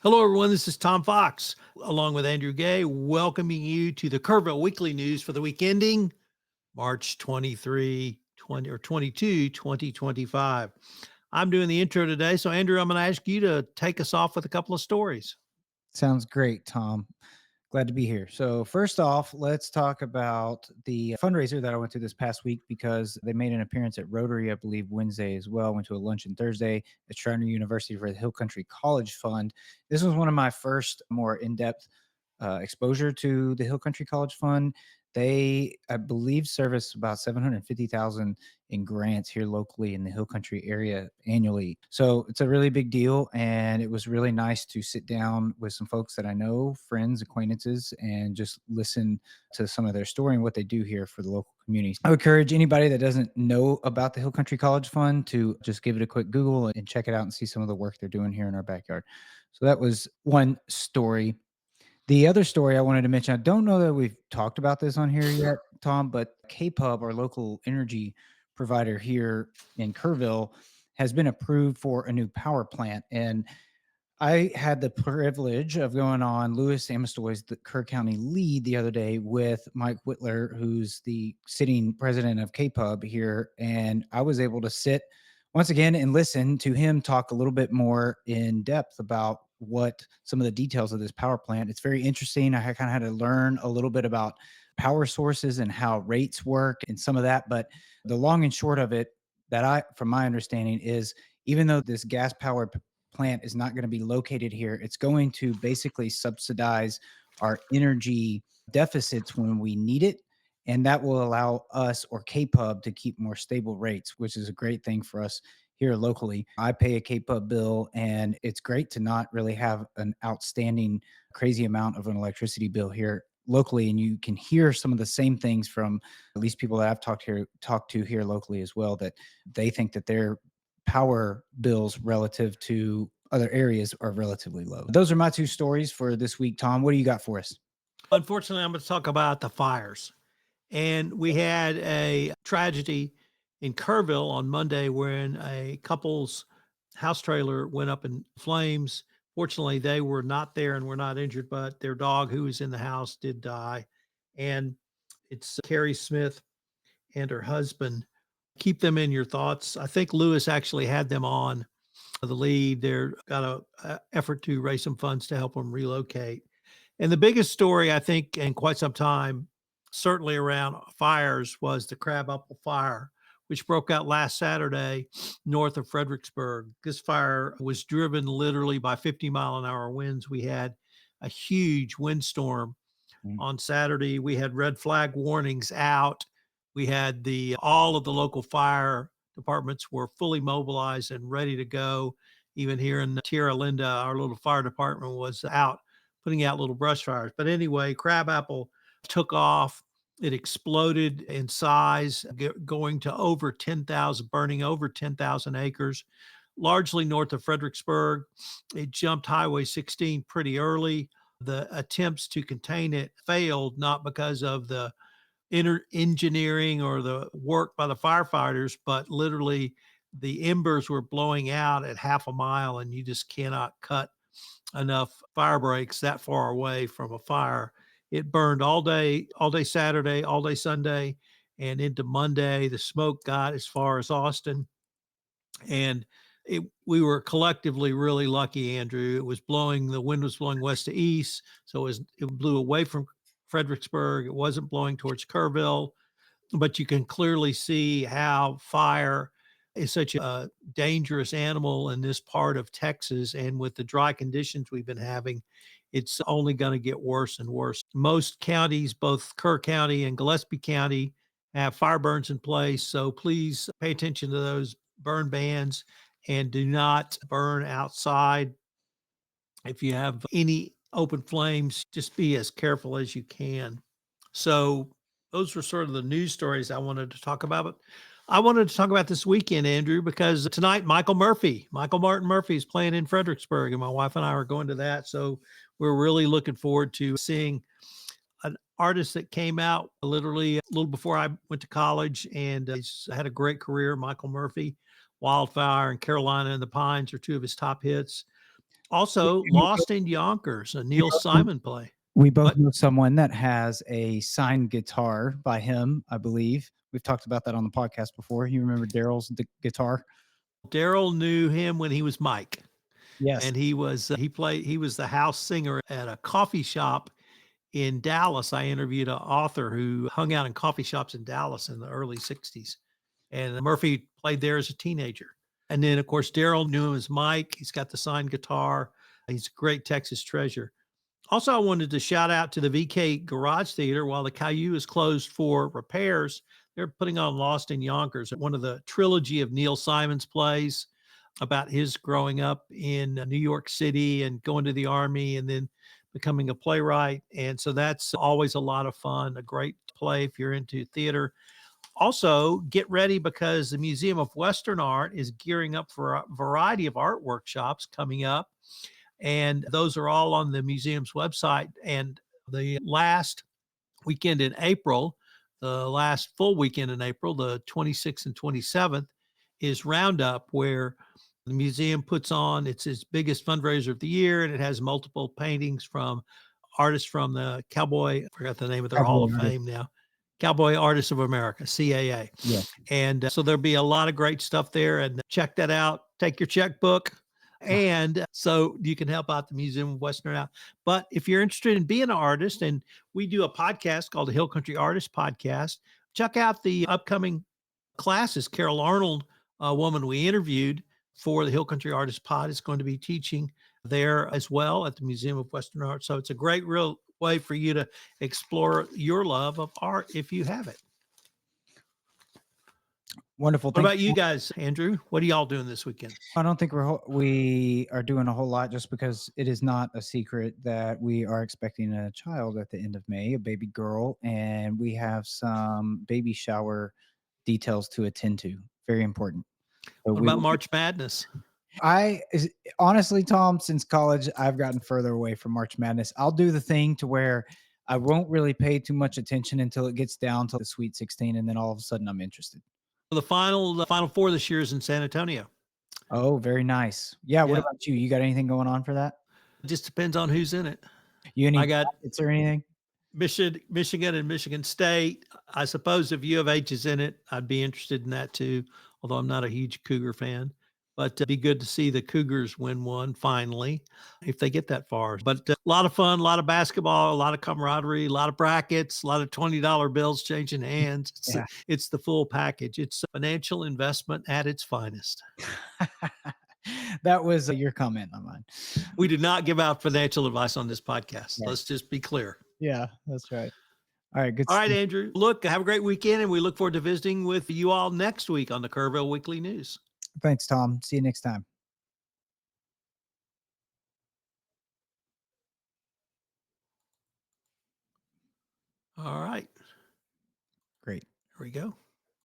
Hello, everyone. This is Tom Fox, along with Andrew Gay, welcoming you to the Kerrville Weekly News for the week ending March 23, 20, or 22, 2025. I'm doing the intro today. So, Andrew, I'm going to ask you to take us off with a couple of stories. Sounds great, Tom. Glad to be here. So, first off, let's talk about the fundraiser that I went to this past week because they made an appearance at Rotary, I believe, Wednesday as well. Went to a luncheon Thursday at Shriner University for the Hill Country College Fund. This was one of my first more in depth exposure to the Hill Country College Fund. They, I believe, service about 750,000 in grants here locally in the Hill Country area annually. So it's a really big deal, and it was really nice to sit down with some folks that I know, friends, acquaintances, and just listen to some of their story and what they do here for the local communities. I would encourage anybody that doesn't know about the Hill Country College Fund to just give it a quick Google and check it out and see some of the work they're doing here in our backyard. So that was one story. The other story I wanted to mention, I don't know that we've talked about this on here yet, Tom, but KPUB, our local energy provider here in Kerrville, has been approved for a new power plant. And I had the privilege of going on Louis Amestoy's the Kerr County lead the other day with Mike Whitler, who's the sitting president of KPUB here. And I was able to sit once again and listen to him talk a little bit more in depth about what some of the details of this power plant. It's very interesting. I kind of had to learn a little bit about power sources and how rates work and some of that. But the long and short of it, from my understanding, is even though this gas powered plant is not going to be located here, it's going to basically subsidize our energy deficits when we need it. And that will allow us or KPUB to keep more stable rates, which is a great thing for us here locally. I pay a KPUB bill, and it's great to not really have an outstanding, crazy amount of an electricity bill here locally. And you can hear some of the same things from at least people that I've talked to here locally as well, that they think that their power bills relative to other areas are relatively low. Those are my two stories for this week. Tom, what do you got for us? Unfortunately, I'm going to talk about the fires. And we had a tragedy in Kerrville on Monday when a couple's house trailer went up in flames. Fortunately, they were not there and were not injured, but their dog, who was in the house, did die. And it's Carrie Smith and her husband. Keep them in your thoughts. I think Lewis actually had them on the lead. They're got a effort to raise some funds to help them relocate. And the biggest story, I think, in quite some time, certainly around fires, was the Crabapple fire, which broke out last Saturday north of Frederiksberg. This fire was driven literally by 50-mile-an-hour winds. We had a huge windstorm on Saturday. We had red flag warnings out. We had all of the local fire departments were fully mobilized and ready to go. Even here in Tierra Linda, our little fire department was out putting out little brush fires. But anyway, Crabapple took off. It exploded in size, going to over 10,000, burning over 10,000 acres, largely north of Frederiksberg. It jumped Highway 16 pretty early. The attempts to contain it failed, not because of the engineering or the work by the firefighters, but literally the embers were blowing out at half a mile, and you just cannot cut enough fire breaks that far away from a fire. It burned all day Saturday, all day Sunday, and into Monday. The smoke got as far as Austin. And we were collectively really lucky, Andrew. The wind was blowing west to east. So it blew away from Frederiksberg. It wasn't blowing towards Kerrville, but you can clearly see how fire is such a dangerous animal in this part of Texas. And with the dry conditions we've been having, it's only going to get worse and worse. Most counties, both Kerr County and Gillespie County, have fire burns in place. So please pay attention to those burn bans and do not burn outside. If you have any open flames, just be as careful as you can. So those were sort of the news stories I wanted to talk about. But I wanted to talk about this weekend, Andrew, because tonight Michael Martin Murphy is playing in Frederiksberg, and my wife and I are going to that. So we're really looking forward to seeing an artist that came out literally a little before I went to college, and he's had a great career. Michael Murphy, Wildfire and Carolina in the Pines are two of his top hits. Also, And Lost in Yonkers, a we Neil both know Simon play. we both What? know someone that has a signed guitar by him, I believe. We've talked about that on the podcast before. You remember Daryl's guitar? Daryl knew him when he was Mike, Yes. and he was the house singer at a coffee shop in Dallas. I interviewed an author who hung out in coffee shops in Dallas in the early 60s. And Murphy played there as a teenager. And then, of course, Daryl knew him as Mike. He's got the signed guitar. He's a great Texas treasure. Also, I wanted to shout out to the VK Garage Theater. While the Caillou is closed for repairs, they're putting on Lost in Yonkers, one of the trilogy of Neil Simon's plays about his growing up in New York City and going to the army and then becoming a playwright. And so that's always a lot of fun, a great play if you're into theater. Also, get ready because the Museum of Western Art is gearing up for a variety of art workshops coming up. And those are all on the museum's website. And the last weekend in April, the last full weekend in April, the 26th and 27th, is Roundup, where the museum puts on its biggest fundraiser of the year, and it has multiple paintings from artists from the Cowboy, I forgot the name of their Hall Cowboy of artist. Fame now, Cowboy Artists of America, CAA. Yeah. And so there'll be a lot of great stuff there. And check that out. Take your checkbook. And so you can help out the Museum of Western Art. But if you're interested in being an artist, and we do a podcast called the Hill Country Artist Podcast, check out the upcoming classes. Carol Arnold, a woman we interviewed for the Hill Country Artist Pod, is going to be teaching there as well at the Museum of Western Art. So it's a great, real way for you to explore your love of art if you have it. Wonderful. What Thank about you guys, Andrew? What are y'all doing this weekend? I don't think we are doing a whole lot just because it is not a secret that we are expecting a child at the end of May, a baby girl, and we have some baby shower details to attend to. Very important. So What we about will March Madness? honestly, Tom, since college, I've gotten further away from March Madness. I'll do the thing to where I won't really pay too much attention until it gets down to the Sweet 16, and then all of a sudden I'm interested. The final four this year is in San Antonio. Oh, very nice. Yeah. What Yeah, about you? You got anything going on for that? it just depends on who's in it. You any I got brackets or anything? Michigan and Michigan State. I suppose if U of H is in it, I'd be interested in that too, although I'm not a huge Cougar fan. But it'd be good to see the Cougars win one finally, if they get that far. But a lot of fun, a lot of basketball, a lot of camaraderie, a lot of brackets, a lot of $20 bills changing hands. Yeah. It's the full package. It's a financial investment at its finest. That was your comment, not mine. We do not give out financial advice on this podcast. Right. Let's just be clear. Yeah, that's right. All right, good All right, stuff. Andrew. Look, have a great weekend, and we look forward to visiting with you all next week on the Kerrville Weekly News. Thanks, Tom. See you next time. All right. Great. Here we go.